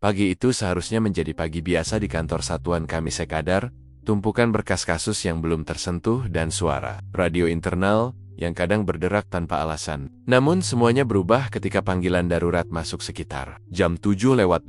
Pagi itu seharusnya menjadi pagi biasa di kantor satuan kami sekadar, tumpukan berkas kasus yang belum tersentuh dan suara radio internal yang kadang berderak tanpa alasan. Namun semuanya berubah ketika panggilan darurat masuk sekitar jam 7:18.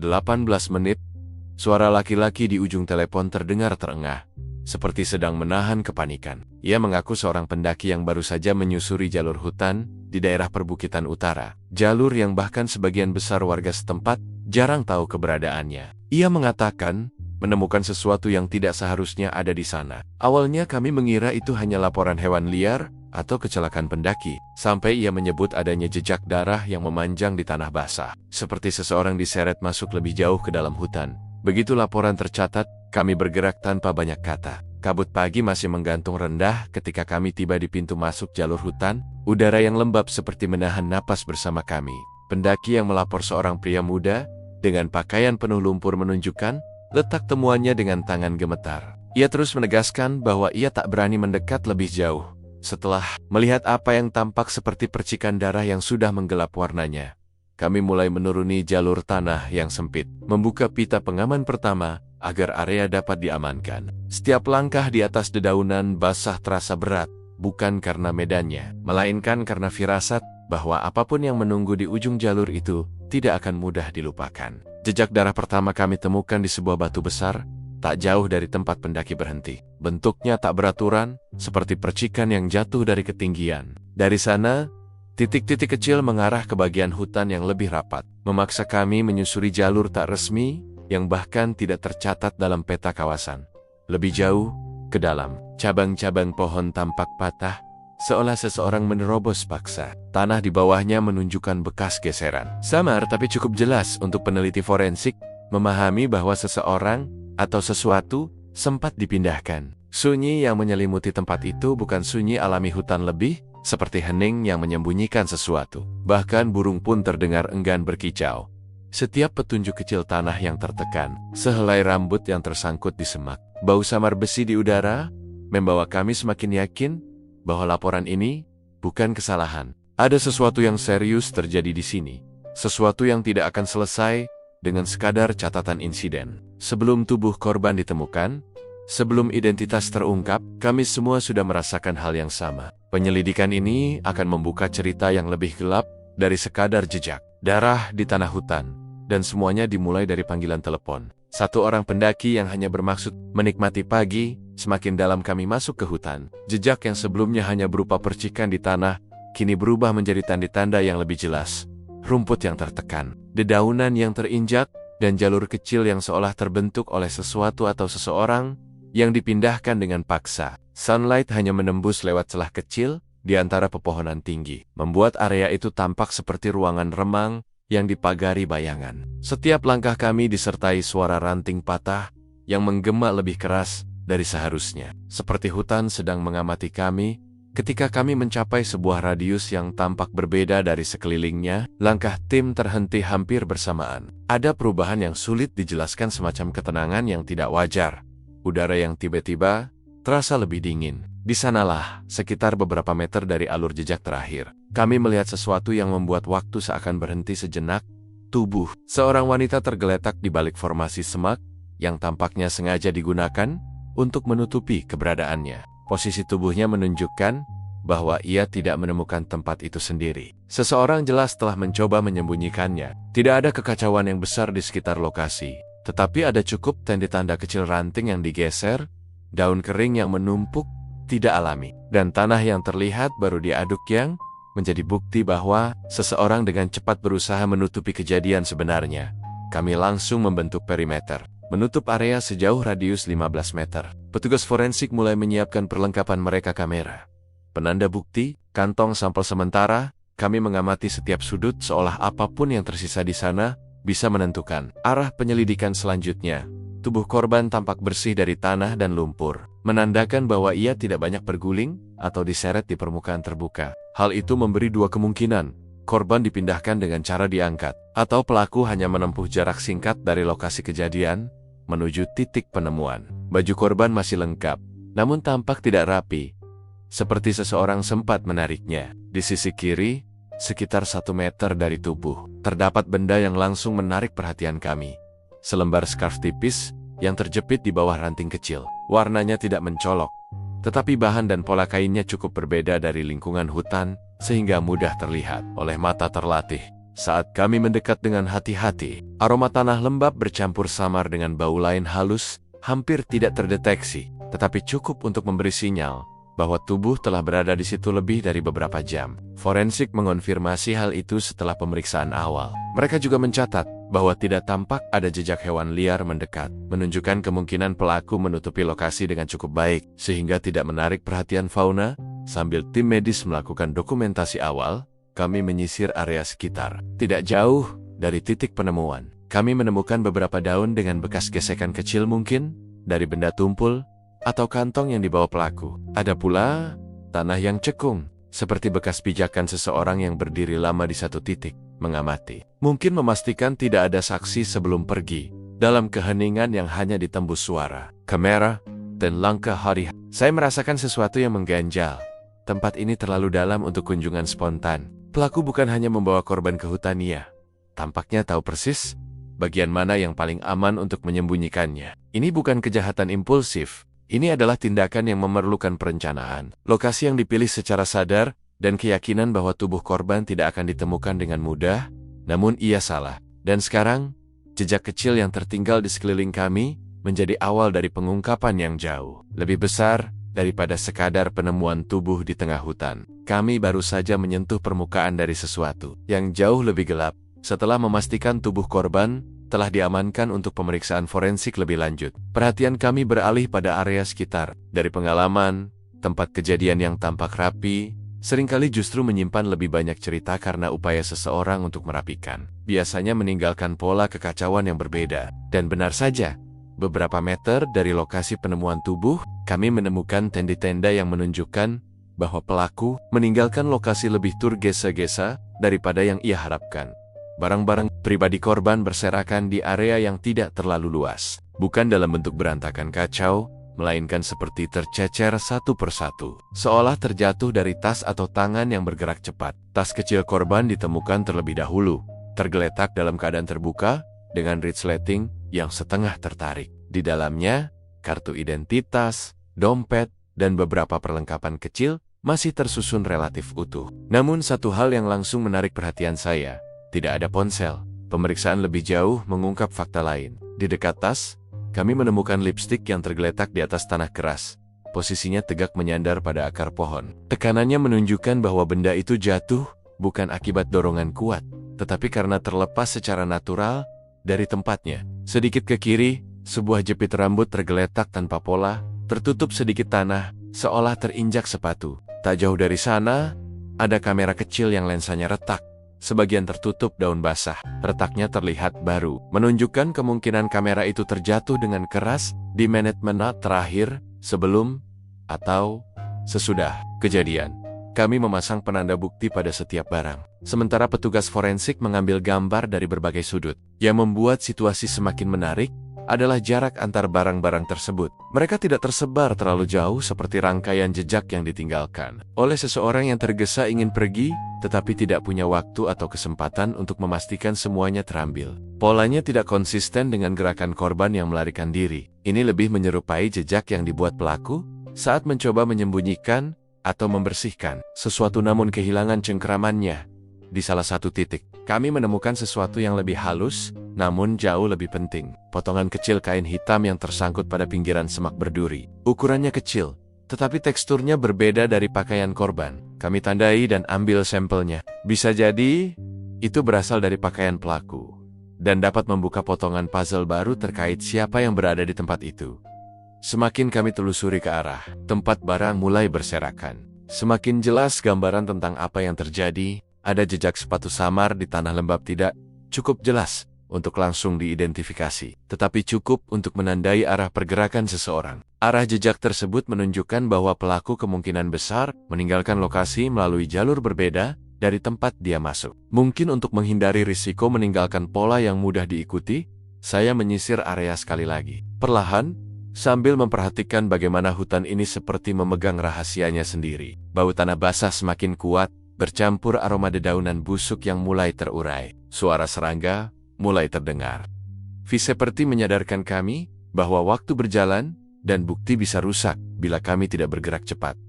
Suara laki-laki di ujung telepon terdengar terengah, seperti sedang menahan kepanikan. Ia mengaku seorang pendaki yang baru saja menyusuri jalur hutan di daerah perbukitan utara. Jalur yang bahkan sebagian besar warga setempat jarang tahu keberadaannya. Ia mengatakan menemukan sesuatu yang tidak seharusnya ada di sana. Awalnya kami mengira itu hanya laporan hewan liar atau kecelakaan pendaki, sampai ia menyebut adanya jejak darah yang memanjang di tanah basah, seperti seseorang diseret masuk lebih jauh ke dalam hutan. Begitu laporan tercatat, kami bergerak tanpa banyak kata. Kabut pagi masih menggantung rendah ketika kami tiba di pintu masuk jalur hutan. Udara yang lembab seperti menahan napas bersama kami. Pendaki yang melapor seorang pria muda dengan pakaian penuh lumpur menunjukkan letak temuannya dengan tangan gemetar. Ia terus menegaskan bahwa ia tak berani mendekat lebih jauh setelah melihat apa yang tampak seperti percikan darah yang sudah menggelap warnanya. Kami mulai menuruni jalur tanah yang sempit, membuka pita pengaman pertama agar area dapat diamankan. Setiap langkah di atas dedaunan basah terasa berat, bukan karena medannya, melainkan karena firasat bahwa apapun yang menunggu di ujung jalur itu tidak akan mudah dilupakan. Jejak darah pertama kami temukan di sebuah batu besar, tak jauh dari tempat pendaki berhenti. Bentuknya tak beraturan, seperti percikan yang jatuh dari ketinggian. Dari sana, titik-titik kecil mengarah ke bagian hutan yang lebih rapat, memaksa kami menyusuri jalur tak resmi yang bahkan tidak tercatat dalam peta kawasan. Lebih jauh, ke dalam, cabang-cabang pohon tampak patah, seolah seseorang menerobos paksa. Tanah di bawahnya menunjukkan bekas geseran. Samar tapi cukup jelas untuk peneliti forensik memahami bahwa seseorang atau sesuatu sempat dipindahkan. Sunyi yang menyelimuti tempat itu bukan sunyi alami hutan lebih, seperti hening yang menyembunyikan sesuatu. Bahkan burung pun terdengar enggan berkicau. Setiap petunjuk kecil tanah yang tertekan, sehelai rambut yang tersangkut di semak, bau samar besi di udara, membawa kami semakin yakin bahwa laporan ini bukan kesalahan. Ada sesuatu yang serius terjadi di sini. Sesuatu yang tidak akan selesai dengan sekadar catatan insiden. Sebelum tubuh korban ditemukan, sebelum identitas terungkap, kami semua sudah merasakan hal yang sama. Penyelidikan ini akan membuka cerita yang lebih gelap dari sekadar jejak darah di tanah hutan. Dan semuanya dimulai dari panggilan telepon. Satu orang pendaki yang hanya bermaksud menikmati pagi, semakin dalam kami masuk ke hutan. Jejak yang sebelumnya hanya berupa percikan di tanah, kini berubah menjadi tanda-tanda yang lebih jelas. Rumput yang tertekan, dedaunan yang terinjak, dan jalur kecil yang seolah terbentuk oleh sesuatu atau seseorang yang dipindahkan dengan paksa. Sunlight hanya menembus lewat celah kecil di antara pepohonan tinggi, membuat area itu tampak seperti ruangan remang yang dipagari bayangan. Setiap langkah kami disertai suara ranting patah yang menggema lebih keras dari seharusnya. Seperti hutan sedang mengamati kami. Ketika kami mencapai sebuah radius yang tampak berbeda dari sekelilingnya, langkah tim terhenti hampir bersamaan. Ada perubahan yang sulit dijelaskan, semacam ketenangan yang tidak wajar. Udara yang tiba-tiba terasa lebih dingin. Di sanalah, sekitar beberapa meter dari alur jejak terakhir, kami melihat sesuatu yang membuat waktu seakan berhenti sejenak. Tubuh seorang wanita tergeletak di balik formasi semak yang tampaknya sengaja digunakan untuk menutupi keberadaannya. Posisi tubuhnya menunjukkan bahwa ia tidak menemukan tempat itu sendiri. Seseorang jelas telah mencoba menyembunyikannya. Tidak ada kekacauan yang besar di sekitar lokasi, tetapi ada cukup tanda-tanda kecil ranting yang digeser, daun kering yang menumpuk tidak alami, dan tanah yang terlihat baru diaduk yang menjadi bukti bahwa seseorang dengan cepat berusaha menutupi kejadian sebenarnya. Kami langsung membentuk perimeter, menutup area sejauh radius 15 meter. Petugas forensik mulai menyiapkan perlengkapan mereka, kamera, penanda bukti, kantong sampel sementara. Kami mengamati setiap sudut seolah apapun yang tersisa di sana bisa menentukan arah penyelidikan selanjutnya. Tubuh korban tampak bersih dari tanah dan lumpur, menandakan bahwa ia tidak banyak berguling atau diseret di permukaan terbuka. Hal itu memberi dua kemungkinan. Korban dipindahkan dengan cara diangkat, atau pelaku hanya menempuh jarak singkat dari lokasi kejadian menuju titik penemuan. Baju korban masih lengkap, namun tampak tidak rapi, seperti seseorang sempat menariknya. Di sisi kiri, sekitar 1 meter dari tubuh, terdapat benda yang langsung menarik perhatian kami. selembar scarf tipis yang terjepit di bawah ranting kecil. Warnanya tidak mencolok, tetapi bahan dan pola kainnya cukup berbeda dari lingkungan hutan sehingga mudah terlihat oleh mata terlatih. Saat kami mendekat dengan hati-hati, aroma tanah lembab bercampur samar dengan bau lain halus, hampir tidak terdeteksi, tetapi cukup untuk memberi sinyal bahwa tubuh telah berada di situ lebih dari beberapa jam. Forensik mengonfirmasi hal itu setelah pemeriksaan awal. Mereka juga mencatat bahwa tidak tampak ada jejak hewan liar mendekat, menunjukkan kemungkinan pelaku menutupi lokasi dengan cukup baik, sehingga tidak menarik perhatian fauna. Sambil tim medis melakukan dokumentasi awal, kami menyisir area sekitar. Tidak jauh dari titik penemuan, kami menemukan beberapa daun dengan bekas gesekan kecil mungkin dari benda tumpul atau kantong yang dibawa pelaku. Ada pula tanah yang cekung, seperti bekas pijakan seseorang yang berdiri lama di satu titik, mengamati. Mungkin memastikan tidak ada saksi sebelum pergi, dalam keheningan yang hanya ditembus suara, kamera, dan langkah hari. Saya merasakan sesuatu yang mengganjal. Tempat ini terlalu dalam untuk kunjungan spontan. Pelaku bukan hanya membawa korban ke hutan, ia tampaknya tahu persis bagian mana yang paling aman untuk menyembunyikannya. Ini bukan kejahatan impulsif. Ini adalah tindakan yang memerlukan perencanaan. Lokasi yang dipilih secara sadar dan keyakinan bahwa tubuh korban tidak akan ditemukan dengan mudah, namun ia salah. Dan sekarang, jejak kecil yang tertinggal di sekeliling kami menjadi awal dari pengungkapan yang jauh lebih besar daripada sekadar penemuan tubuh di tengah hutan. Kami baru saja menyentuh permukaan dari sesuatu yang jauh lebih gelap. Setelah memastikan tubuh korban telah diamankan untuk pemeriksaan forensik lebih lanjut, perhatian kami beralih pada area sekitar. Dari pengalaman, tempat kejadian yang tampak rapi seringkali justru menyimpan lebih banyak cerita karena upaya seseorang untuk merapikan. Biasanya meninggalkan pola kekacauan yang berbeda. Dan benar saja, beberapa meter dari lokasi penemuan tubuh, kami menemukan tenda-tenda yang menunjukkan bahwa pelaku meninggalkan lokasi lebih tergesa-gesa daripada yang ia harapkan. Barang-barang pribadi korban berserakan di area yang tidak terlalu luas, bukan dalam bentuk berantakan kacau, melainkan seperti tercecer satu persatu, seolah terjatuh dari tas atau tangan yang bergerak cepat. Tas kecil korban ditemukan terlebih dahulu, tergeletak dalam keadaan terbuka, dengan resleting yang setengah tertarik. Di dalamnya, kartu identitas, dompet, dan beberapa perlengkapan kecil masih tersusun relatif utuh. Namun satu hal yang langsung menarik perhatian saya, tidak ada ponsel. Pemeriksaan lebih jauh mengungkap fakta lain. Di dekat tas, kami menemukan lipstik yang tergeletak di atas tanah keras. Posisinya tegak menyandar pada akar pohon. Tekanannya menunjukkan bahwa benda itu jatuh bukan akibat dorongan kuat, tetapi karena terlepas secara natural dari tempatnya. Sedikit ke kiri, sebuah jepit rambut tergeletak tanpa pola, tertutup sedikit tanah, seolah terinjak sepatu. Tak jauh dari sana, ada kamera kecil yang lensanya retak. Sebagian tertutup daun basah, retaknya terlihat baru, menunjukkan kemungkinan kamera itu terjatuh dengan keras di menit-menit terakhir sebelum atau sesudah kejadian. Kami memasang penanda bukti pada setiap barang, sementara petugas forensik mengambil gambar dari berbagai sudut. Yang membuat situasi semakin menarik adalah jarak antar barang-barang tersebut. Mereka tidak tersebar terlalu jauh seperti rangkaian jejak yang ditinggalkan oleh seseorang yang tergesa ingin pergi, tetapi tidak punya waktu atau kesempatan untuk memastikan semuanya terambil. Polanya tidak konsisten dengan gerakan korban yang melarikan diri. Ini lebih menyerupai jejak yang dibuat pelaku saat mencoba menyembunyikan atau membersihkan sesuatu namun kehilangan cengkeramannya. Di salah satu titik, kami menemukan sesuatu yang lebih halus, namun jauh lebih penting. Potongan kecil kain hitam yang tersangkut pada pinggiran semak berduri. Ukurannya kecil, tetapi teksturnya berbeda dari pakaian korban. Kami tandai dan ambil sampelnya. Bisa jadi, itu berasal dari pakaian pelaku, dan dapat membuka potongan puzzle baru terkait siapa yang berada di tempat itu. Semakin kami telusuri ke arah tempat barang mulai berserakan, semakin jelas gambaran tentang apa yang terjadi. Ada jejak sepatu samar di tanah lembab tidak cukup jelas untuk langsung diidentifikasi, tetapi cukup untuk menandai arah pergerakan seseorang. Arah jejak tersebut menunjukkan bahwa pelaku kemungkinan besar meninggalkan lokasi melalui jalur berbeda dari tempat dia masuk. Mungkin untuk menghindari risiko meninggalkan pola yang mudah diikuti, saya menyisir area sekali lagi. Perlahan, sambil memperhatikan bagaimana hutan ini seperti memegang rahasianya sendiri. Bau tanah basah semakin kuat, bercampur aroma dedaunan busuk yang mulai terurai. Suara serangga mulai terdengar. V seperti menyadarkan kami bahwa waktu berjalan dan bukti bisa rusak bila kami tidak bergerak cepat.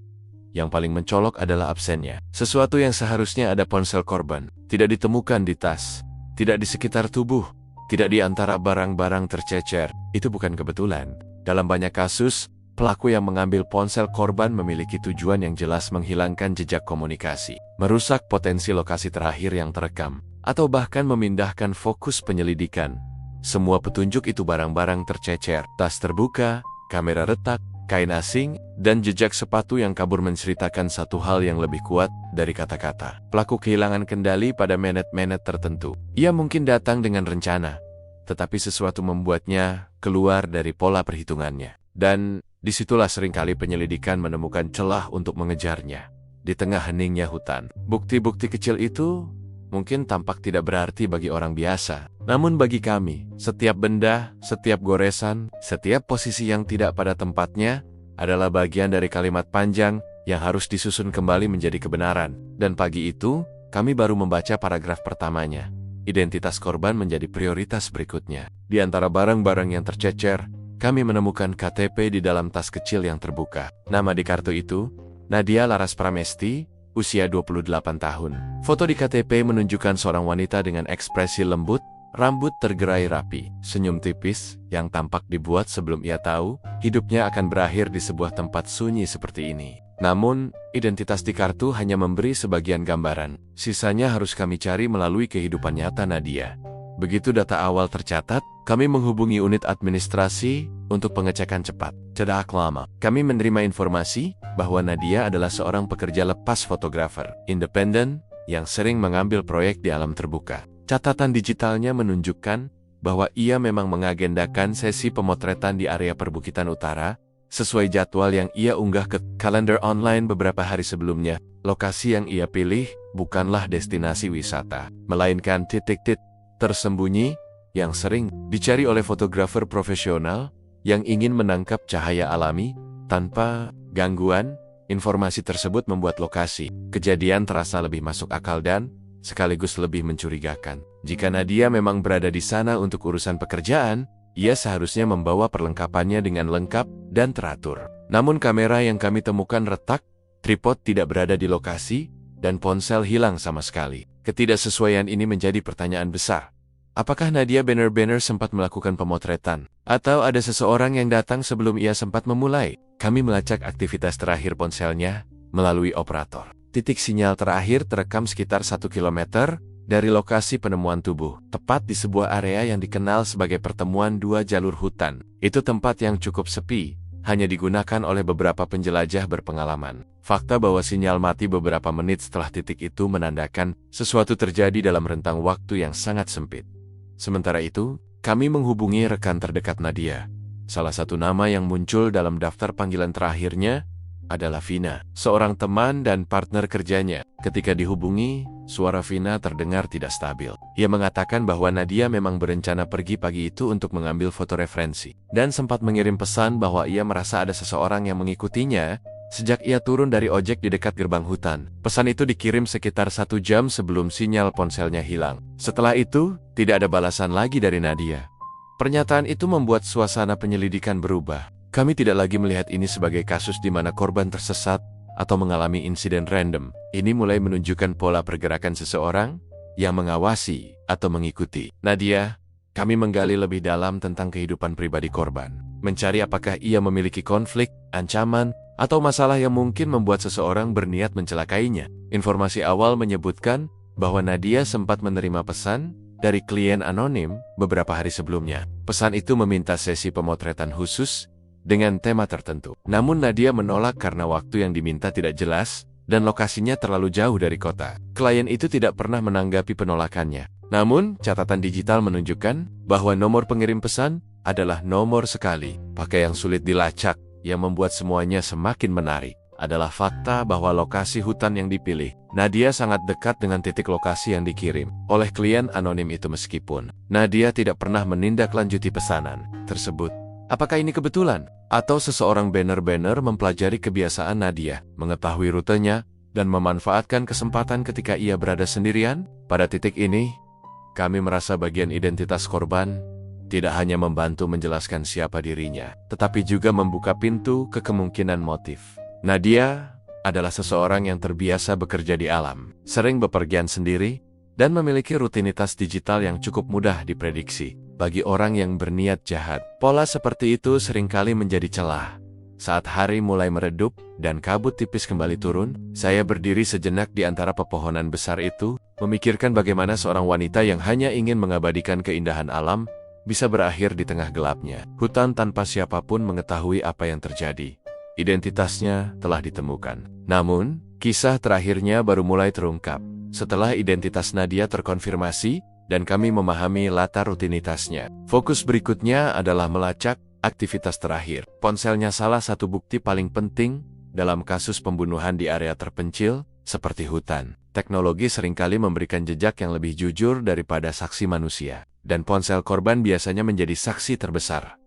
Yang paling mencolok adalah absennya. Sesuatu yang seharusnya ada ponsel korban tidak ditemukan di tas, tidak di sekitar tubuh, tidak di antara barang-barang tercecer. Itu bukan kebetulan. Dalam banyak kasus, pelaku yang mengambil ponsel korban memiliki tujuan yang jelas: menghilangkan jejak komunikasi, merusak potensi lokasi terakhir yang terekam, atau bahkan memindahkan fokus penyelidikan. Semua petunjuk itu barang-barang tercecer, tas terbuka, kamera retak, kain asing, dan jejak sepatu yang kabur menceritakan satu hal yang lebih kuat dari kata-kata. Pelaku kehilangan kendali pada menit-menit tertentu. Ia mungkin datang dengan rencana, tetapi sesuatu membuatnya keluar dari pola perhitungannya. Dan disitulah seringkali penyelidikan menemukan celah untuk mengejarnya. Di tengah heningnya hutan, bukti-bukti kecil itu mungkin tampak tidak berarti bagi orang biasa. Namun bagi kami, setiap benda, setiap goresan, setiap posisi yang tidak pada tempatnya adalah bagian dari kalimat panjang yang harus disusun kembali menjadi kebenaran. Dan pagi itu, kami baru membaca paragraf pertamanya. Identitas korban menjadi prioritas berikutnya. Di antara barang-barang yang tercecer, kami menemukan KTP di dalam tas kecil yang terbuka. Nama di kartu itu, Nadia Laras Pramesti, usia 28 tahun. Foto di KTP menunjukkan seorang wanita dengan ekspresi lembut, rambut tergerai rapi, senyum tipis yang tampak dibuat sebelum ia tahu hidupnya akan berakhir di sebuah tempat sunyi seperti ini. Namun, identitas di kartu hanya memberi sebagian gambaran. Sisanya harus kami cari melalui kehidupan nyata Nadia. Begitu data awal tercatat, kami menghubungi unit administrasi untuk pengecekan cepat. Tidak lama, kami menerima informasi bahwa Nadia adalah seorang pekerja lepas fotografer independen yang sering mengambil proyek di alam terbuka. Catatan digitalnya menunjukkan bahwa ia memang mengagendakan sesi pemotretan di area perbukitan utara, sesuai jadwal yang ia unggah ke kalender online beberapa hari sebelumnya. Lokasi yang ia pilih bukanlah destinasi wisata, melainkan titik-titik tersembunyi yang sering dicari oleh fotografer profesional yang ingin menangkap cahaya alami tanpa gangguan. Informasi tersebut membuat lokasi kejadian terasa lebih masuk akal dan sekaligus lebih mencurigakan. Jika Nadia memang berada di sana untuk urusan pekerjaan, ia seharusnya membawa perlengkapannya dengan lengkap dan teratur. Namun kamera yang kami temukan retak, tripod tidak berada di lokasi, dan ponsel hilang sama sekali. Ketidaksesuaian ini menjadi pertanyaan besar. Apakah Nadia benar-benar sempat melakukan pemotretan? Atau ada seseorang yang datang sebelum ia sempat memulai? Kami melacak aktivitas terakhir ponselnya melalui operator. Titik sinyal terakhir terekam sekitar 1 km dari lokasi penemuan tubuh, tepat di sebuah area yang dikenal sebagai pertemuan dua jalur hutan. Itu tempat yang cukup sepi, hanya digunakan oleh beberapa penjelajah berpengalaman. Fakta bahwa sinyal mati beberapa menit setelah titik itu menandakan sesuatu terjadi dalam rentang waktu yang sangat sempit. Sementara itu, kami menghubungi rekan terdekat Nadia. Salah satu nama yang muncul dalam daftar panggilan terakhirnya adalah Vina, seorang teman dan partner kerjanya. Ketika dihubungi, suara Vina terdengar tidak stabil. Ia mengatakan bahwa Nadia memang berencana pergi pagi itu untuk mengambil foto referensi, dan sempat mengirim pesan bahwa ia merasa ada seseorang yang mengikutinya sejak ia turun dari ojek di dekat gerbang hutan. Pesan itu dikirim sekitar 1 jam sebelum sinyal ponselnya hilang. Setelah itu, tidak ada balasan lagi dari Nadia. Pernyataan itu membuat suasana penyelidikan berubah. Kami tidak lagi melihat ini sebagai kasus di mana korban tersesat atau mengalami insiden random. Ini mulai menunjukkan pola pergerakan seseorang yang mengawasi atau mengikuti. Nadia, kami menggali lebih dalam tentang kehidupan pribadi korban. Mencari apakah ia memiliki konflik, ancaman, atau masalah yang mungkin membuat seseorang berniat mencelakainya. Informasi awal menyebutkan bahwa Nadia sempat menerima pesan dari klien anonim beberapa hari sebelumnya. Pesan itu meminta sesi pemotretan khusus dengan tema tertentu. Namun Nadia menolak karena waktu yang diminta tidak jelas dan lokasinya terlalu jauh dari kota. Klien itu tidak pernah menanggapi penolakannya. Namun, catatan digital menunjukkan bahwa nomor pengirim pesan adalah nomor sekali pakai yang sulit dilacak. Yang membuat semuanya semakin menarik adalah fakta bahwa lokasi hutan yang dipilih, Nadia sangat dekat dengan titik lokasi yang dikirim oleh klien anonim itu. Meskipun Nadia tidak pernah menindaklanjuti pesanan tersebut. Apakah ini kebetulan? Atau seseorang benar-benar mempelajari kebiasaan Nadia, mengetahui rutenya, dan memanfaatkan kesempatan ketika ia berada sendirian? Pada titik ini, kami merasa bagian identitas korban tidak hanya membantu menjelaskan siapa dirinya, tetapi juga membuka pintu ke kemungkinan motif. Nadia adalah seseorang yang terbiasa bekerja di alam, sering bepergian sendiri, dan memiliki rutinitas digital yang cukup mudah diprediksi. Bagi orang yang berniat jahat, pola seperti itu seringkali menjadi celah. Saat hari mulai meredup dan kabut tipis kembali turun, saya berdiri sejenak di antara pepohonan besar itu, memikirkan bagaimana seorang wanita yang hanya ingin mengabadikan keindahan alam bisa berakhir di tengah gelapnya. Hutan tanpa siapapun mengetahui apa yang terjadi. Identitasnya telah ditemukan. Namun, kisah terakhirnya baru mulai terungkap. Setelah identitas Nadia terkonfirmasi, dan kami memahami latar rutinitasnya. Fokus berikutnya adalah melacak aktivitas terakhir. Ponselnya salah satu bukti paling penting dalam kasus pembunuhan di area terpencil, seperti hutan. Teknologi seringkali memberikan jejak yang lebih jujur daripada saksi manusia, dan ponsel korban biasanya menjadi saksi terbesar.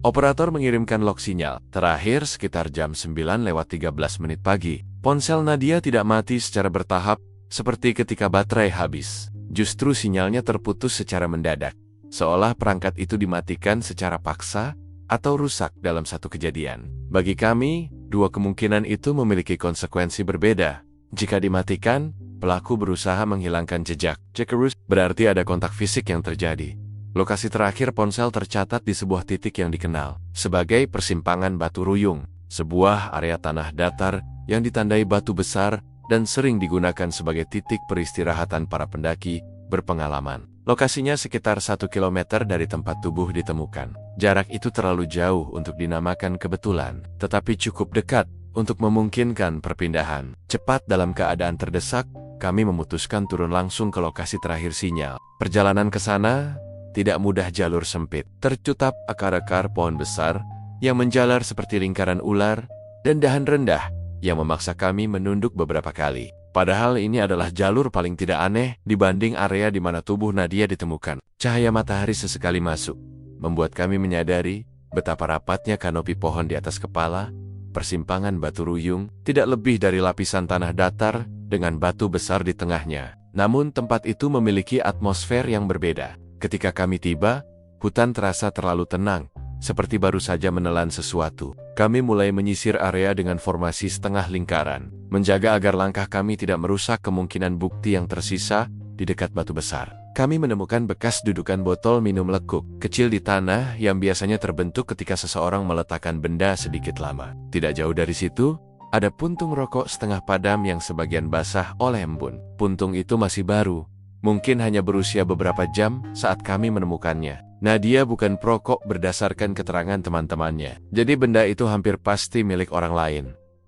Operator mengirimkan log sinyal terakhir sekitar jam 9:13 pagi. Ponsel Nadia tidak mati secara bertahap, seperti ketika baterai habis. Justru sinyalnya terputus secara mendadak, seolah perangkat itu dimatikan secara paksa atau rusak dalam satu kejadian. Bagi kami, dua kemungkinan itu memiliki konsekuensi berbeda. Jika dimatikan, pelaku berusaha menghilangkan jejak. Jika rusak, berarti ada kontak fisik yang terjadi. Lokasi terakhir ponsel tercatat di sebuah titik yang dikenal sebagai persimpangan Batu Ruyung, sebuah area tanah datar yang ditandai batu besar dan sering digunakan sebagai titik peristirahatan para pendaki berpengalaman. Lokasinya sekitar 1 kilometer dari tempat tubuh ditemukan. Jarak itu terlalu jauh untuk dinamakan kebetulan, tetapi cukup dekat untuk memungkinkan perpindahan. Cepat dalam keadaan terdesak, kami memutuskan turun langsung ke lokasi terakhir sinyal. Perjalanan ke sana tidak mudah, jalur sempit, tercutap akar-akar pohon besar yang menjalar seperti lingkaran ular, dan dahan rendah yang memaksa kami menunduk beberapa kali. Padahal ini adalah jalur paling tidak aneh dibanding area di mana tubuh Nadia ditemukan. Cahaya matahari sesekali masuk, membuat kami menyadari betapa rapatnya kanopi pohon di atas kepala. Persimpangan Batu Ruyung tidak lebih dari lapisan tanah datar dengan batu besar di tengahnya. Namun tempat itu memiliki atmosfer yang berbeda. Ketika kami tiba, hutan terasa terlalu tenang, seperti baru saja menelan sesuatu. Kami mulai menyisir area dengan formasi setengah lingkaran, menjaga agar langkah kami tidak merusak kemungkinan bukti yang tersisa di dekat batu besar. Kami menemukan bekas dudukan botol minum lekuk kecil di tanah yang biasanya terbentuk ketika seseorang meletakkan benda sedikit lama. Tidak jauh dari situ, ada puntung rokok setengah padam yang sebagian basah oleh embun. Puntung itu masih baru, mungkin hanya berusia beberapa jam saat kami menemukannya. Nadia bukan perokok berdasarkan keterangan teman-temannya, jadi benda itu hampir pasti milik orang lain.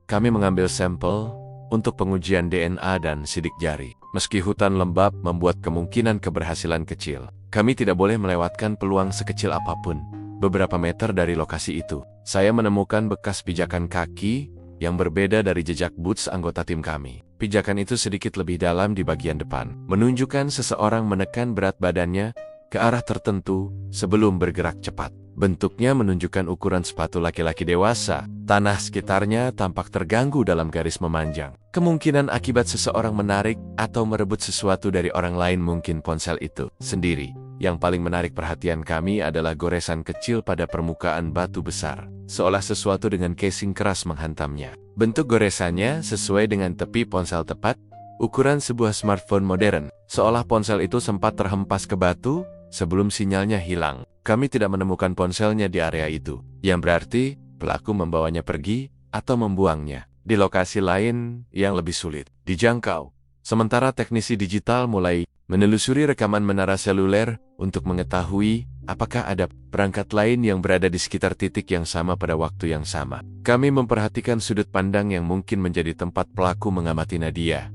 Kami mengambil sampel untuk pengujian DNA dan sidik jari. Meski hutan lembab membuat kemungkinan keberhasilan kecil, kami tidak boleh melewatkan peluang sekecil apapun. Beberapa meter dari lokasi itu, saya menemukan bekas pijakan kaki yang berbeda dari jejak boots anggota tim kami. Pijakan itu sedikit lebih dalam di bagian depan, menunjukkan seseorang menekan berat badannya ke arah tertentu sebelum bergerak cepat. Bentuknya menunjukkan ukuran sepatu laki-laki dewasa. Tanah sekitarnya tampak terganggu dalam garis memanjang. Kemungkinan akibat seseorang menarik atau merebut sesuatu dari orang lain, mungkin ponsel itu sendiri. Yang paling menarik perhatian kami adalah goresan kecil pada permukaan batu besar, seolah sesuatu dengan casing keras menghantamnya. Bentuk goresannya sesuai dengan tepi ponsel tepat, ukuran sebuah smartphone modern, seolah ponsel itu sempat terhempas ke batu sebelum sinyalnya hilang. Kami tidak menemukan ponselnya di area itu, yang berarti pelaku membawanya pergi atau membuangnya di lokasi lain yang lebih sulit dijangkau. Sementara teknisi digital mulai menelusuri rekaman menara seluler untuk mengetahui apakah ada perangkat lain yang berada di sekitar titik yang sama pada waktu yang sama. Kami memperhatikan sudut pandang yang mungkin menjadi tempat pelaku mengamati Nadia.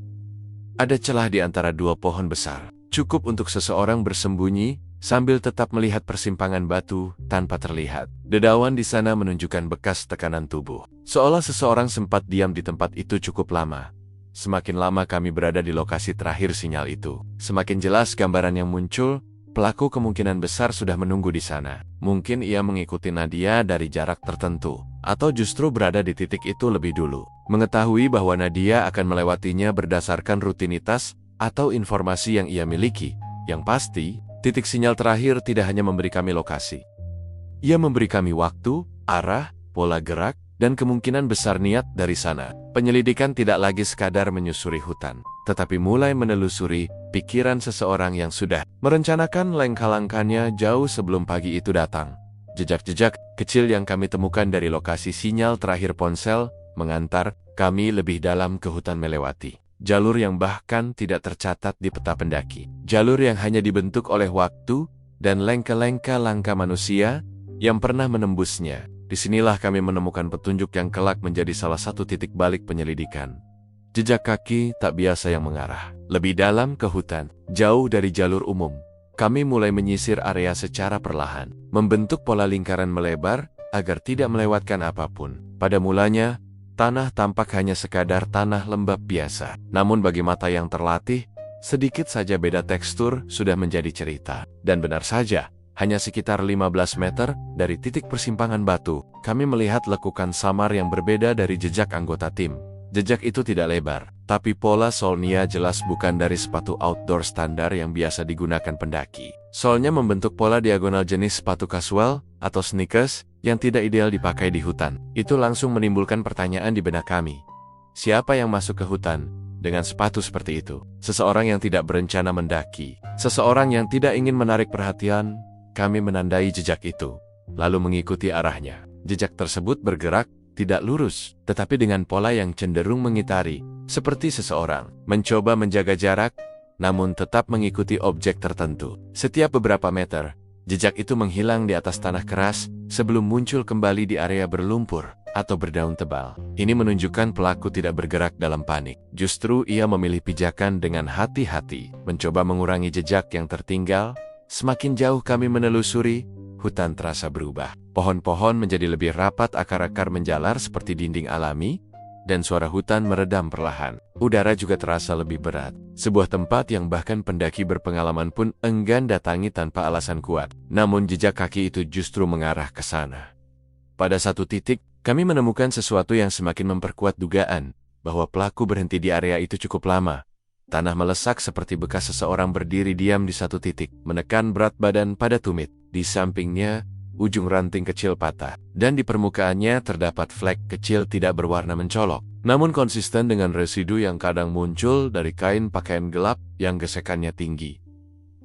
Ada celah di antara dua pohon besar, cukup untuk seseorang bersembunyi sambil tetap melihat persimpangan batu tanpa terlihat. Dedawan di sana menunjukkan bekas tekanan tubuh, seolah seseorang sempat diam di tempat itu cukup lama. Semakin lama kami berada di lokasi terakhir sinyal itu, semakin jelas gambaran yang muncul. Pelaku kemungkinan besar sudah menunggu di sana. Mungkin ia mengikuti Nadia dari jarak tertentu, atau justru berada di titik itu lebih dulu, mengetahui bahwa Nadia akan melewatinya berdasarkan rutinitas atau informasi yang ia miliki. Yang pasti, Titik sinyal terakhir tidak hanya memberi kami lokasi. Ia memberi kami waktu, arah, pola gerak, dan kemungkinan besar niat dari sana. Penyelidikan tidak lagi sekadar menyusuri hutan, tetapi mulai menelusuri pikiran seseorang yang sudah merencanakan langkah-langkahnya jauh sebelum pagi itu datang. Jejak-jejak kecil yang kami temukan dari lokasi sinyal terakhir ponsel mengantar kami lebih dalam ke hutan, melewati jalur yang bahkan tidak tercatat di peta pendaki. Jalur yang hanya dibentuk oleh waktu dan lengka-lengka langkah manusia yang pernah menembusnya. Disinilah kami menemukan petunjuk yang kelak menjadi salah satu titik balik penyelidikan. Jejak kaki tak biasa yang mengarah lebih dalam ke hutan, jauh dari jalur umum. Kami mulai menyisir area secara perlahan, membentuk pola lingkaran melebar agar tidak melewatkan apapun. Pada mulanya, tanah tampak hanya sekadar tanah lembab biasa. Namun bagi mata yang terlatih, sedikit saja beda tekstur sudah menjadi cerita. Dan benar saja, hanya sekitar 15 meter dari titik persimpangan batu, kami melihat lekukan samar yang berbeda dari jejak anggota tim. Jejak itu tidak lebar, tapi pola solnya jelas bukan dari sepatu outdoor standar yang biasa digunakan pendaki. Solnya membentuk pola diagonal jenis sepatu kasual atau sneakers yang tidak ideal dipakai di hutan. Itu langsung menimbulkan pertanyaan di benak kami. Siapa yang masuk ke hutan dengan sepatu seperti itu? Seseorang yang tidak berencana mendaki. Seseorang yang tidak ingin menarik perhatian. Kami menandai jejak itu, lalu mengikuti arahnya. Jejak tersebut bergerak tidak lurus, tetapi dengan pola yang cenderung mengitari, seperti seseorang mencoba menjaga jarak, namun tetap mengikuti objek tertentu. Setiap beberapa meter, jejak itu menghilang di atas tanah keras sebelum muncul kembali di area berlumpur atau berdaun tebal. Ini menunjukkan pelaku tidak bergerak dalam panik. Justru ia memilih pijakan dengan hati-hati, mencoba mengurangi jejak yang tertinggal. Semakin jauh kami menelusuri, hutan terasa berubah. Pohon-pohon menjadi lebih rapat, akar-akar menjalar seperti dinding alami, dan suara hutan meredam perlahan. Udara juga terasa lebih berat. Sebuah tempat yang bahkan pendaki berpengalaman pun enggan datangi tanpa alasan kuat. Namun jejak kaki itu justru mengarah ke sana. Pada satu titik, kami menemukan sesuatu yang semakin memperkuat dugaan bahwa pelaku berhenti di area itu cukup lama. Tanah melesak seperti bekas seseorang berdiri diam di satu titik, menekan berat badan pada tumit. Di sampingnya, ujung ranting kecil patah, dan di permukaannya terdapat flek kecil tidak berwarna mencolok, namun konsisten dengan residu yang kadang muncul dari kain pakaian gelap yang gesekannya tinggi.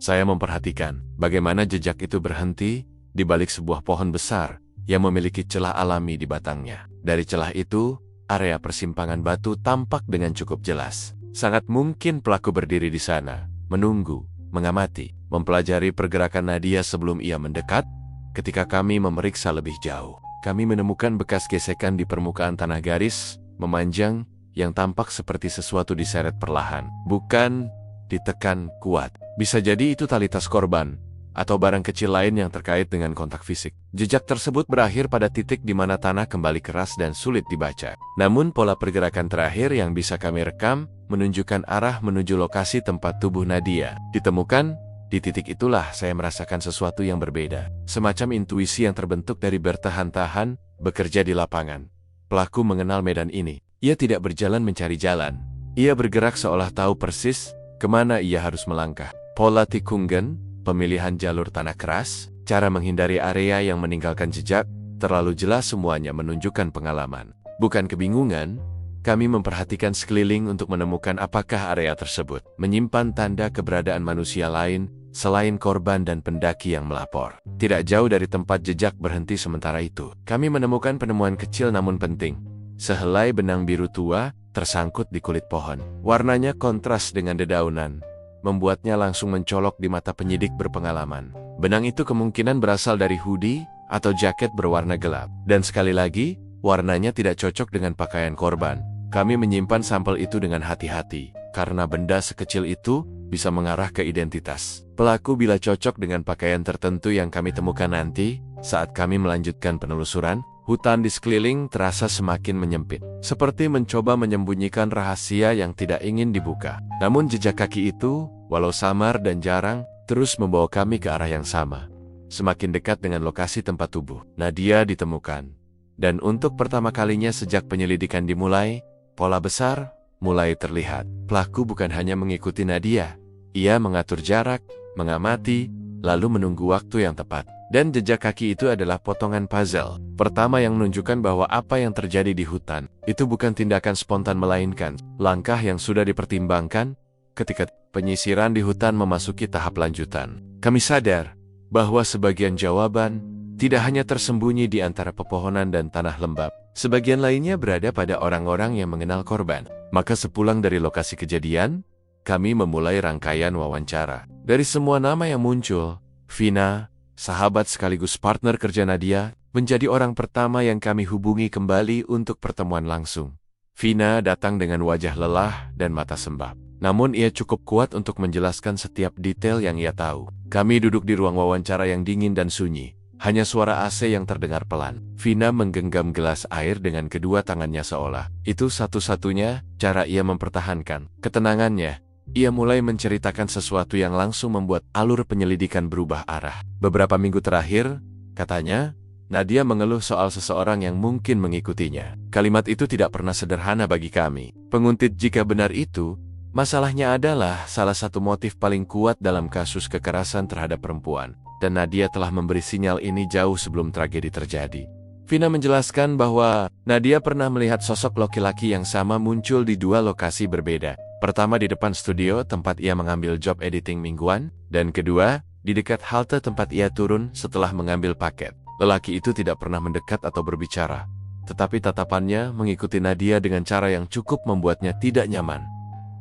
Saya memperhatikan bagaimana jejak itu berhenti di balik sebuah pohon besar yang memiliki celah alami di batangnya. Dari celah itu, area persimpangan batu tampak dengan cukup jelas. Sangat mungkin pelaku berdiri di sana, menunggu, mengamati, mempelajari pergerakan Nadia sebelum ia mendekat. Ketika kami memeriksa lebih jauh, kami menemukan bekas gesekan di permukaan tanah garis memanjang yang tampak seperti sesuatu diseret perlahan, bukan ditekan kuat. Bisa jadi itu tali tas korban atau barang kecil lain yang terkait dengan kontak fisik. Jejak tersebut berakhir pada titik di mana tanah kembali keras dan sulit dibaca. Namun pola pergerakan terakhir yang bisa kami rekam menunjukkan arah menuju lokasi tempat tubuh Nadia ditemukan. Di titik itulah saya merasakan sesuatu yang berbeda. Semacam intuisi yang terbentuk dari bertahan-tahan bekerja di lapangan. Pelaku mengenal medan ini. Ia tidak berjalan mencari jalan. Ia bergerak seolah tahu persis kemana ia harus melangkah. Pola tikungen, pemilihan jalur tanah keras, cara menghindari area yang meninggalkan jejak, terlalu jelas semuanya menunjukkan pengalaman. Bukan kebingungan, kami memperhatikan sekeliling untuk menemukan apakah area tersebut menyimpan tanda keberadaan manusia lain selain korban dan pendaki yang melapor. Tidak jauh dari tempat jejak berhenti sementara itu, kami menemukan penemuan kecil namun penting. Sehelai benang biru tua tersangkut di kulit pohon. Warnanya kontras dengan dedaunan, membuatnya langsung mencolok di mata penyidik berpengalaman. Benang itu kemungkinan berasal dari hoodie atau jaket berwarna gelap. Dan sekali lagi, warnanya tidak cocok dengan pakaian korban. Kami menyimpan sampel itu dengan hati-hati, karena benda sekecil itu bisa mengarah ke identitas pelaku bila cocok dengan pakaian tertentu yang kami temukan nanti. Saat kami melanjutkan penelusuran, hutan di sekeliling terasa semakin menyempit, seperti mencoba menyembunyikan rahasia yang tidak ingin dibuka. Namun jejak kaki itu, walau samar dan jarang, terus membawa kami ke arah yang sama. Semakin dekat dengan lokasi tempat tubuh Nadia ditemukan. Dan untuk pertama kalinya sejak penyelidikan dimulai, pola besar mulai terlihat. Pelaku bukan hanya mengikuti Nadia, ia mengatur jarak, mengamati, lalu menunggu waktu yang tepat. Dan jejak kaki itu adalah potongan puzzle pertama yang menunjukkan bahwa apa yang terjadi di hutan itu bukan tindakan spontan melainkan langkah yang sudah dipertimbangkan ketika penyisiran di hutan memasuki tahap lanjutan. Kami sadar bahwa sebagian jawaban tidak hanya tersembunyi di antara pepohonan dan tanah lembab, sebagian lainnya berada pada orang-orang yang mengenal korban. Maka sepulang dari lokasi kejadian, kami memulai rangkaian wawancara. Dari semua nama yang muncul, Vina, sahabat sekaligus partner kerja Nadia, menjadi orang pertama yang kami hubungi kembali untuk pertemuan langsung. Vina datang dengan wajah lelah dan mata sembab. Namun ia cukup kuat untuk menjelaskan setiap detail yang ia tahu. Kami duduk di ruang wawancara yang dingin dan sunyi. Hanya suara AC yang terdengar pelan. Vina menggenggam gelas air dengan kedua tangannya seolah itu satu-satunya cara ia mempertahankan ketenangannya. Ia mulai menceritakan sesuatu yang langsung membuat alur penyelidikan berubah arah. Beberapa minggu terakhir, katanya, Nadia mengeluh soal seseorang yang mungkin mengikutinya. Kalimat itu tidak pernah sederhana bagi kami. Penguntit jika benar itu, masalahnya adalah salah satu motif paling kuat dalam kasus kekerasan terhadap perempuan. Dan Nadia telah memberi sinyal ini jauh sebelum tragedi terjadi. Vina menjelaskan bahwa Nadia pernah melihat sosok laki-laki yang sama muncul di dua lokasi berbeda. Pertama di depan studio tempat ia mengambil job editing mingguan, dan kedua, di dekat halte tempat ia turun setelah mengambil paket. Lelaki itu tidak pernah mendekat atau berbicara, tetapi tatapannya mengikuti Nadia dengan cara yang cukup membuatnya tidak nyaman.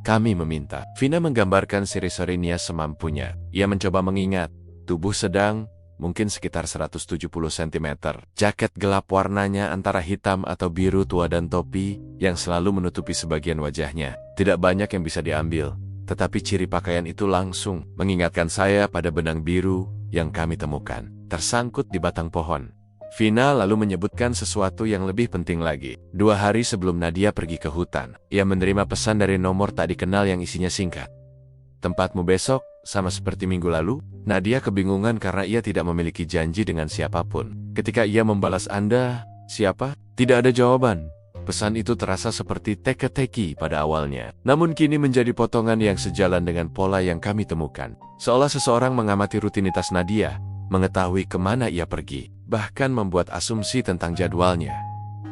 Kami meminta Vina menggambarkan siri-siri Nia semampunya. Ia mencoba mengingat, tubuh sedang, mungkin sekitar 170 cm. Jaket gelap warnanya antara hitam atau biru tua dan topi yang selalu menutupi sebagian wajahnya. Tidak banyak yang bisa diambil, tetapi ciri pakaian itu langsung mengingatkan saya pada benang biru yang kami temukan, tersangkut di batang pohon. Vina lalu menyebutkan sesuatu yang lebih penting lagi. 2 hari sebelum Nadia pergi ke hutan, ia menerima pesan dari nomor tak dikenal yang isinya singkat. Tempatmu besok, sama seperti minggu lalu. Nadia kebingungan karena ia tidak memiliki janji dengan siapapun. Ketika ia membalas Anda, siapa? Tidak ada jawaban. Pesan itu terasa seperti teka-teki pada awalnya. Namun kini menjadi potongan yang sejalan dengan pola yang kami temukan. Seolah seseorang mengamati rutinitas Nadia, mengetahui kemana ia pergi, bahkan membuat asumsi tentang jadwalnya.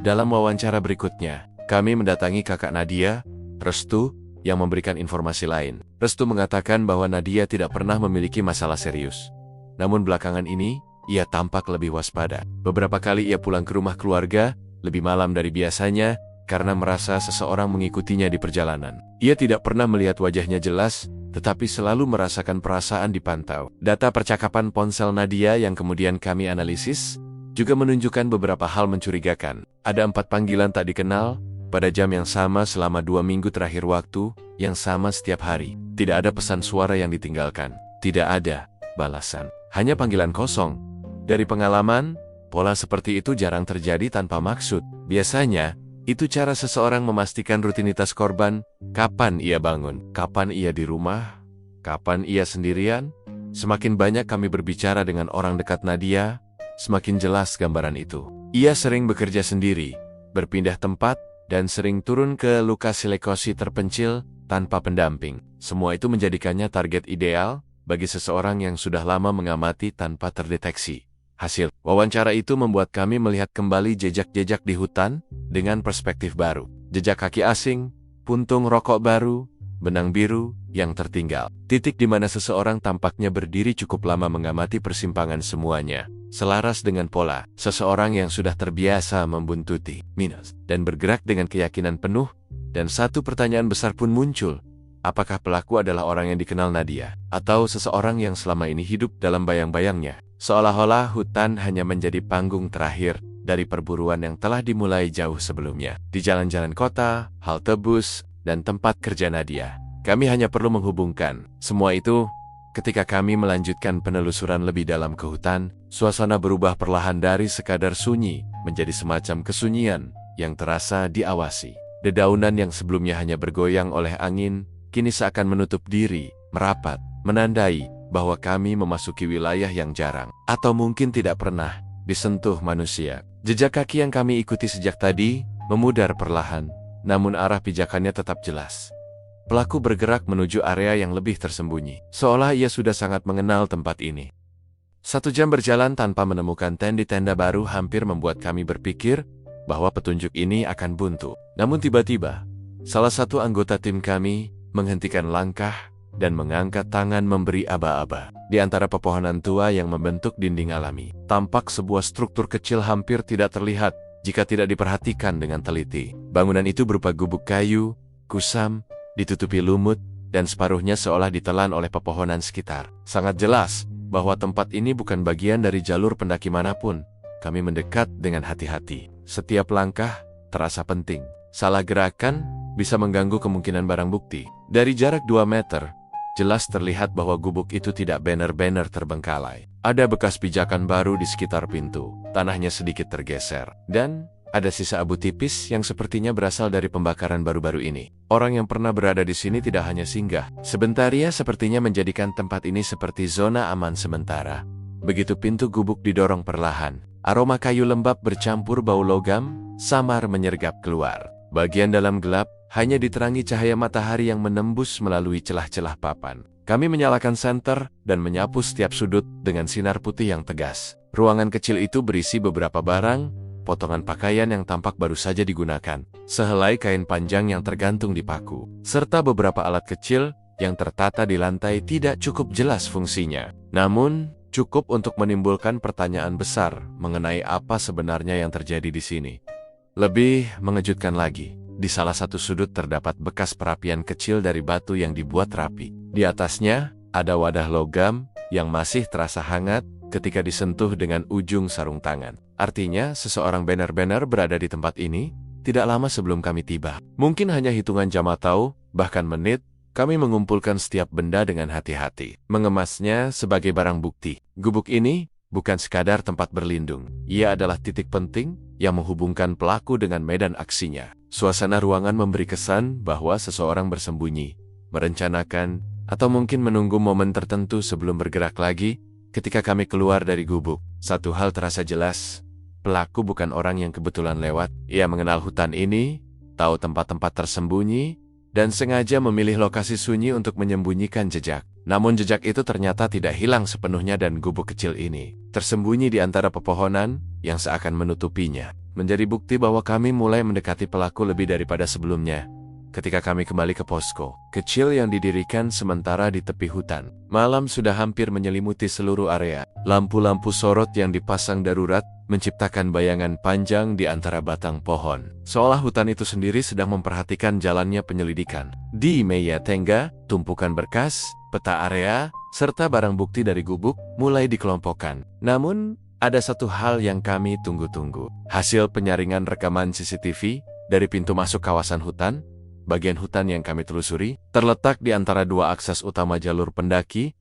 Dalam wawancara berikutnya, kami mendatangi kakak Nadia, Restu, yang memberikan informasi lain. Restu mengatakan bahwa Nadia tidak pernah memiliki masalah serius. Namun belakangan ini, ia tampak lebih waspada. Beberapa kali ia pulang ke rumah keluarga, lebih malam dari biasanya, karena merasa seseorang mengikutinya di perjalanan. Ia tidak pernah melihat wajahnya jelas, tetapi selalu merasakan perasaan dipantau. Data percakapan ponsel Nadia yang kemudian kami analisis, juga menunjukkan beberapa hal mencurigakan. Ada 4 panggilan tak dikenal, pada jam yang sama selama 2 minggu terakhir waktu, yang sama setiap hari. Tidak ada pesan suara yang ditinggalkan. Tidak ada balasan. Hanya panggilan kosong. Dari pengalaman, pola seperti itu jarang terjadi tanpa maksud. Biasanya, itu cara seseorang memastikan rutinitas korban, kapan ia bangun, kapan ia di rumah, kapan ia sendirian. Semakin banyak kami berbicara dengan orang dekat Nadia, semakin jelas gambaran itu. Ia sering bekerja sendiri, berpindah tempat, dan sering turun ke lokasi terpencil tanpa pendamping. Semua itu menjadikannya target ideal bagi seseorang yang sudah lama mengamati tanpa terdeteksi. Hasil wawancara itu membuat kami melihat kembali jejak-jejak di hutan dengan perspektif baru. Jejak kaki asing, puntung rokok baru, benang biru yang tertinggal. Titik di mana seseorang tampaknya berdiri cukup lama mengamati persimpangan semuanya. Selaras dengan pola, seseorang yang sudah terbiasa membuntuti, dan bergerak dengan keyakinan penuh, dan satu pertanyaan besar pun muncul. Apakah pelaku adalah orang yang dikenal Nadia, atau seseorang yang selama ini hidup dalam bayang-bayangnya? Seolah-olah hutan hanya menjadi panggung terakhir dari perburuan yang telah dimulai jauh sebelumnya. Di jalan-jalan kota, halte bus, dan tempat kerja Nadia, kami hanya perlu menghubungkan semua itu. Ketika kami melanjutkan penelusuran lebih dalam ke hutan, suasana berubah perlahan dari sekadar sunyi menjadi semacam kesunyian yang terasa diawasi. Dedaunan yang sebelumnya hanya bergoyang oleh angin, kini seakan menutup diri, merapat, menandai bahwa kami memasuki wilayah yang jarang, atau mungkin tidak pernah, disentuh manusia. Jejak kaki yang kami ikuti sejak tadi, memudar perlahan, namun arah pijakannya tetap jelas. pelaku bergerak menuju area yang lebih tersembunyi, seolah ia sudah sangat mengenal tempat ini. 1 jam berjalan tanpa menemukan tenda baru hampir membuat kami berpikir bahwa petunjuk ini akan buntu. Namun tiba-tiba, salah satu anggota tim kami menghentikan langkah dan mengangkat tangan memberi aba-aba. Di antara pepohonan tua yang membentuk dinding alami, tampak sebuah struktur kecil hampir tidak terlihat jika tidak diperhatikan dengan teliti. Bangunan itu berupa gubuk kayu, kusam, ditutupi lumut, dan separuhnya seolah ditelan oleh pepohonan sekitar. Sangat jelas bahwa tempat ini bukan bagian dari jalur pendaki manapun. Kami mendekat dengan hati-hati. Setiap langkah terasa penting. Salah gerakan bisa mengganggu kemungkinan barang bukti. Dari jarak 2 meter, jelas terlihat bahwa gubuk itu tidak benar-benar terbengkalai. Ada bekas pijakan baru di sekitar pintu. Tanahnya sedikit tergeser. Dan ada sisa abu tipis yang sepertinya berasal dari pembakaran baru-baru ini. Orang yang pernah berada di sini tidak hanya singgah. Sebentar ia sepertinya menjadikan tempat ini seperti zona aman sementara. Begitu pintu gubuk didorong perlahan, aroma kayu lembab bercampur bau logam samar menyergap keluar. Bagian dalam gelap hanya diterangi cahaya matahari yang menembus melalui celah-celah papan. Kami menyalakan senter dan menyapu setiap sudut dengan sinar putih yang tegas. Ruangan kecil itu berisi beberapa barang, potongan pakaian yang tampak baru saja digunakan, sehelai kain panjang yang tergantung di paku, serta beberapa alat kecil yang tertata di lantai tidak cukup jelas fungsinya. Namun, cukup untuk menimbulkan pertanyaan besar mengenai apa sebenarnya yang terjadi di sini. Lebih mengejutkan lagi, di salah satu sudut terdapat bekas perapian kecil dari batu yang dibuat rapi. Di atasnya, ada wadah logam yang masih terasa hangat ketika disentuh dengan ujung sarung tangan. Artinya, seseorang benar-benar berada di tempat ini tidak lama sebelum kami tiba. Mungkin hanya hitungan jam atau bahkan menit, kami mengumpulkan setiap benda dengan hati-hati, mengemasnya sebagai barang bukti. Gubuk ini bukan sekadar tempat berlindung. Ia adalah titik penting yang menghubungkan pelaku dengan medan aksinya. Suasana ruangan memberi kesan bahwa seseorang bersembunyi, merencanakan, atau mungkin menunggu momen tertentu sebelum bergerak lagi. Ketika kami keluar dari gubuk, satu hal terasa jelas. Pelaku bukan orang yang kebetulan lewat. Ia mengenal hutan ini, tahu tempat-tempat tersembunyi, dan sengaja memilih lokasi sunyi untuk menyembunyikan jejak. Namun jejak itu ternyata tidak hilang sepenuhnya dan gubuk kecil ini tersembunyi di antara pepohonan yang seakan menutupinya. Menjadi bukti bahwa kami mulai mendekati pelaku lebih daripada sebelumnya. Ketika kami kembali ke posko kecil yang didirikan sementara di tepi hutan, malam sudah hampir menyelimuti seluruh area. Lampu-lampu sorot yang dipasang darurat menciptakan bayangan panjang di antara batang pohon, seolah hutan itu sendiri sedang memperhatikan jalannya penyelidikan. Di meja tengga, tumpukan berkas, peta area, serta barang bukti dari gubuk mulai dikelompokkan. Namun, ada satu hal yang kami tunggu-tunggu. Hasil penyaringan rekaman CCTV dari pintu masuk kawasan hutan. Bagian hutan yang kami telusuri terletak di antara 2 akses utama jalur pendaki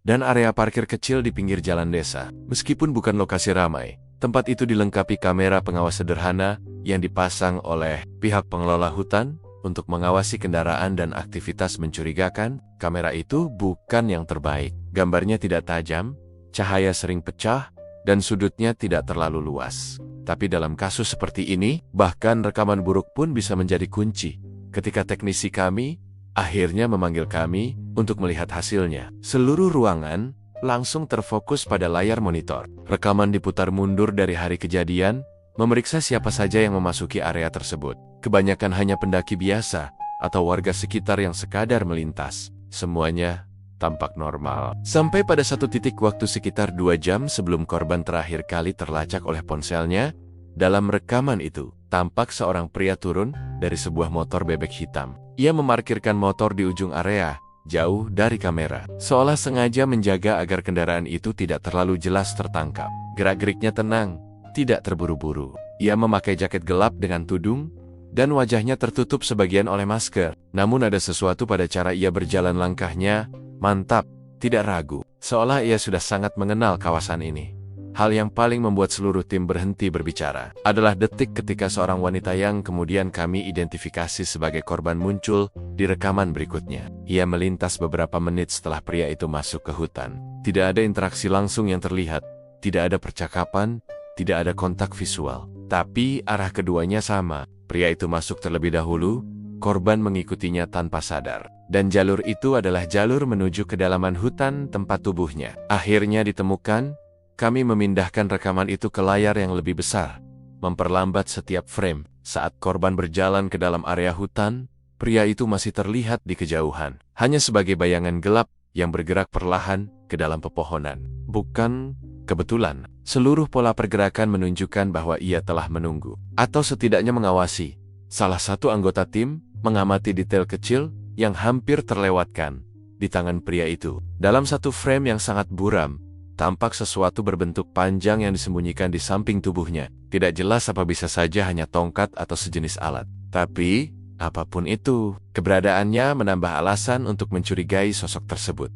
dan area parkir kecil di pinggir jalan desa. Meskipun bukan lokasi ramai, tempat itu dilengkapi kamera pengawas sederhana yang dipasang oleh pihak pengelola hutan untuk mengawasi kendaraan dan aktivitas mencurigakan. Kamera itu bukan yang terbaik. Gambarnya tidak tajam, cahaya sering pecah, dan sudutnya tidak terlalu luas. Tapi dalam kasus seperti ini, bahkan rekaman buruk pun bisa menjadi kunci. Ketika teknisi kami akhirnya memanggil kami untuk melihat hasilnya, seluruh ruangan langsung terfokus pada layar monitor. Rekaman diputar mundur dari hari kejadian, memeriksa siapa saja yang memasuki area tersebut. Kebanyakan hanya pendaki biasa atau warga sekitar yang sekadar melintas. Semuanya tampak normal. Sampai pada satu titik waktu sekitar 2 jam sebelum korban terakhir kali terlacak oleh ponselnya, dalam rekaman itu, tampak seorang pria turun dari sebuah motor bebek hitam. Ia memarkirkan motor di ujung area, jauh dari kamera, seolah sengaja menjaga agar kendaraan itu tidak terlalu jelas tertangkap. Gerak-geriknya tenang, tidak terburu-buru. Ia memakai jaket gelap dengan tudung, dan wajahnya tertutup sebagian oleh masker. Namun ada sesuatu pada cara ia berjalan, langkahnya mantap, tidak ragu, seolah ia sudah sangat mengenal kawasan ini. Hal yang paling membuat seluruh tim berhenti berbicara adalah detik ketika seorang wanita yang kemudian kami identifikasi sebagai korban muncul di rekaman berikutnya. Ia melintas beberapa menit setelah pria itu masuk ke hutan. Tidak ada interaksi langsung yang terlihat, tidak ada percakapan, tidak ada kontak visual. Tapi arah keduanya sama. Pria itu masuk terlebih dahulu, korban mengikutinya tanpa sadar. Dan jalur itu adalah jalur menuju kedalaman hutan tempat tubuhnya. Akhirnya ditemukan, kami memindahkan rekaman itu ke layar yang lebih besar, memperlambat setiap frame. Saat korban berjalan ke dalam area hutan, pria itu masih terlihat di kejauhan, hanya sebagai bayangan gelap yang bergerak perlahan ke dalam pepohonan. Bukan kebetulan, seluruh pola pergerakan menunjukkan bahwa ia telah menunggu, atau setidaknya mengawasi. Salah satu anggota tim mengamati detail kecil yang hampir terlewatkan di tangan pria itu. Dalam satu frame yang sangat buram, tampak sesuatu berbentuk panjang yang disembunyikan di samping tubuhnya. Tidak jelas apa, bisa saja hanya tongkat atau sejenis alat. Tapi, apapun itu, keberadaannya menambah alasan untuk mencurigai sosok tersebut.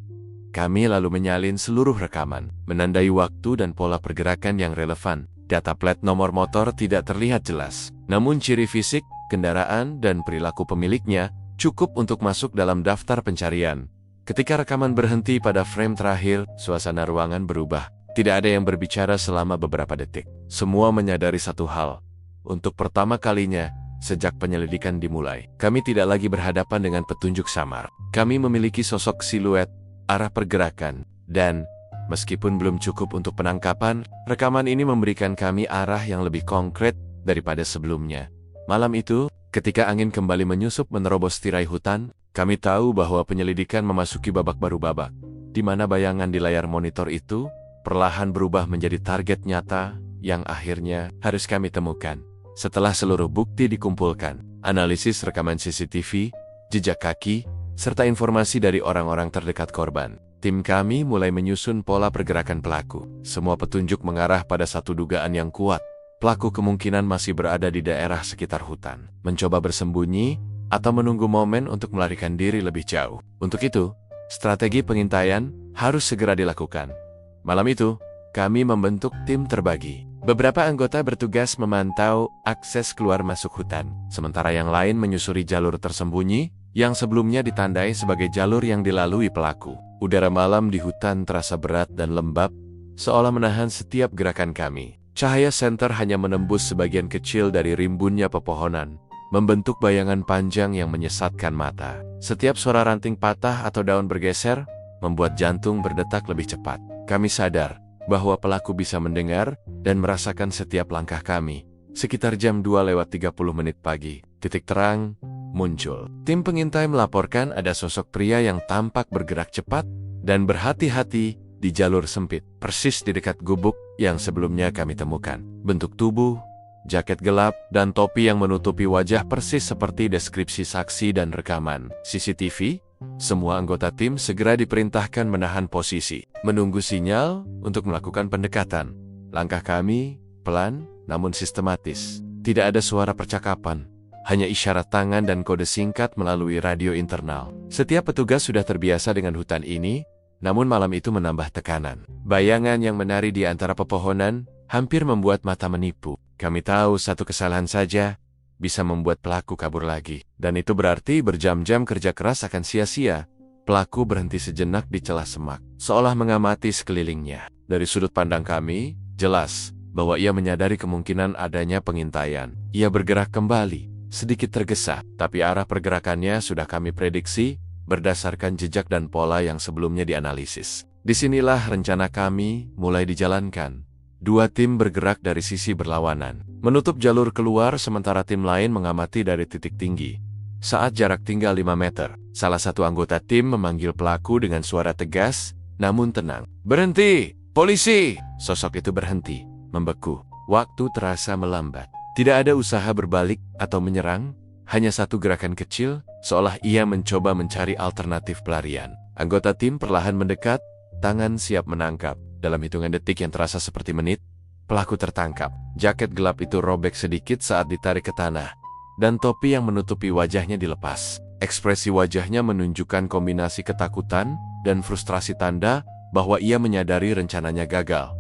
Kami lalu menyalin seluruh rekaman, menandai waktu dan pola pergerakan yang relevan. Data plat nomor motor tidak terlihat jelas, namun ciri fisik, kendaraan, dan perilaku pemiliknya cukup untuk masuk dalam daftar pencarian. Ketika rekaman berhenti pada frame terakhir, suasana ruangan berubah. Tidak ada yang berbicara selama beberapa detik. Semua menyadari satu hal. Untuk pertama kalinya, sejak penyelidikan dimulai, kami tidak lagi berhadapan dengan petunjuk samar. Kami memiliki sosok siluet, arah pergerakan, dan meskipun belum cukup untuk penangkapan, rekaman ini memberikan kami arah yang lebih konkret daripada sebelumnya. Malam itu, ketika angin kembali menyusup menerobos tirai hutan, kami tahu bahwa penyelidikan memasuki babak baru, babak di mana bayangan di layar monitor itu perlahan berubah menjadi target nyata yang akhirnya harus kami temukan. Setelah seluruh bukti dikumpulkan, analisis rekaman CCTV, jejak kaki, serta informasi dari orang-orang terdekat korban, tim kami mulai menyusun pola pergerakan pelaku. Semua petunjuk mengarah pada satu dugaan yang kuat. Pelaku kemungkinan masih berada di daerah sekitar hutan, mencoba bersembunyi, atau menunggu momen untuk melarikan diri lebih jauh. Untuk itu, strategi pengintaian harus segera dilakukan. Malam itu, kami membentuk tim terbagi. Beberapa anggota bertugas memantau akses keluar masuk hutan, sementara yang lain menyusuri jalur tersembunyi yang sebelumnya ditandai sebagai jalur yang dilalui pelaku. Udara malam di hutan terasa berat dan lembab, seolah menahan setiap gerakan kami. Cahaya senter hanya menembus sebagian kecil dari rimbunnya pepohonan, membentuk bayangan panjang yang menyesatkan mata. Setiap suara ranting patah atau daun bergeser, membuat jantung berdetak lebih cepat. Kami sadar bahwa pelaku bisa mendengar dan merasakan setiap langkah kami. Sekitar jam 2:30 pagi, titik terang muncul. Tim pengintai melaporkan ada sosok pria yang tampak bergerak cepat dan berhati-hati di jalur sempit, persis di dekat gubuk yang sebelumnya kami temukan. Bentuk tubuh, jaket gelap, dan topi yang menutupi wajah persis seperti deskripsi saksi dan rekaman CCTV. Semua anggota tim segera diperintahkan menahan posisi, menunggu sinyal untuk melakukan pendekatan. Langkah kami pelan namun sistematis. Tidak ada suara percakapan, hanya isyarat tangan dan kode singkat melalui radio internal. Setiap petugas sudah terbiasa dengan hutan ini, namun malam itu menambah tekanan. Bayangan yang menari di antara pepohonan hampir membuat mata menipu. Kami tahu satu kesalahan saja bisa membuat pelaku kabur lagi. Dan itu berarti berjam-jam kerja keras akan sia-sia. Pelaku berhenti sejenak di celah semak, seolah mengamati sekelilingnya. Dari sudut pandang kami, jelas bahwa ia menyadari kemungkinan adanya pengintaian. Ia bergerak kembali, sedikit tergesa, tapi arah pergerakannya sudah kami prediksi berdasarkan jejak dan pola yang sebelumnya dianalisis. Disinilah rencana kami mulai dijalankan. Dua tim bergerak dari sisi berlawanan, menutup jalur keluar sementara tim lain mengamati dari titik tinggi. Saat jarak tinggal 5 meter, salah satu anggota tim memanggil pelaku dengan suara tegas, namun tenang. "Berhenti! Polisi!" Sosok itu berhenti, membeku. Waktu terasa melambat. Tidak ada usaha berbalik atau menyerang, hanya satu gerakan kecil, seolah ia mencoba mencari alternatif pelarian. Anggota tim perlahan mendekat, tangan siap menangkap. Dalam hitungan detik yang terasa seperti menit, pelaku tertangkap. Jaket gelap itu robek sedikit saat ditarik ke tanah, dan topi yang menutupi wajahnya dilepas. Ekspresi wajahnya menunjukkan kombinasi ketakutan dan frustrasi, tanda bahwa ia menyadari rencananya gagal.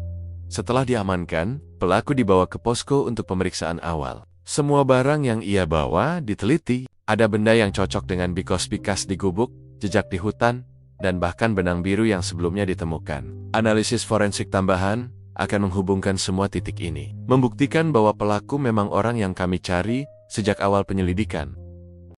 Setelah diamankan, pelaku dibawa ke posko untuk pemeriksaan awal. Semua barang yang ia bawa diteliti. Ada benda yang cocok dengan bekas di gubuk, jejak di hutan, dan bahkan benang biru yang sebelumnya ditemukan. Analisis forensik tambahan akan menghubungkan semua titik ini, membuktikan bahwa pelaku memang orang yang kami cari sejak awal penyelidikan.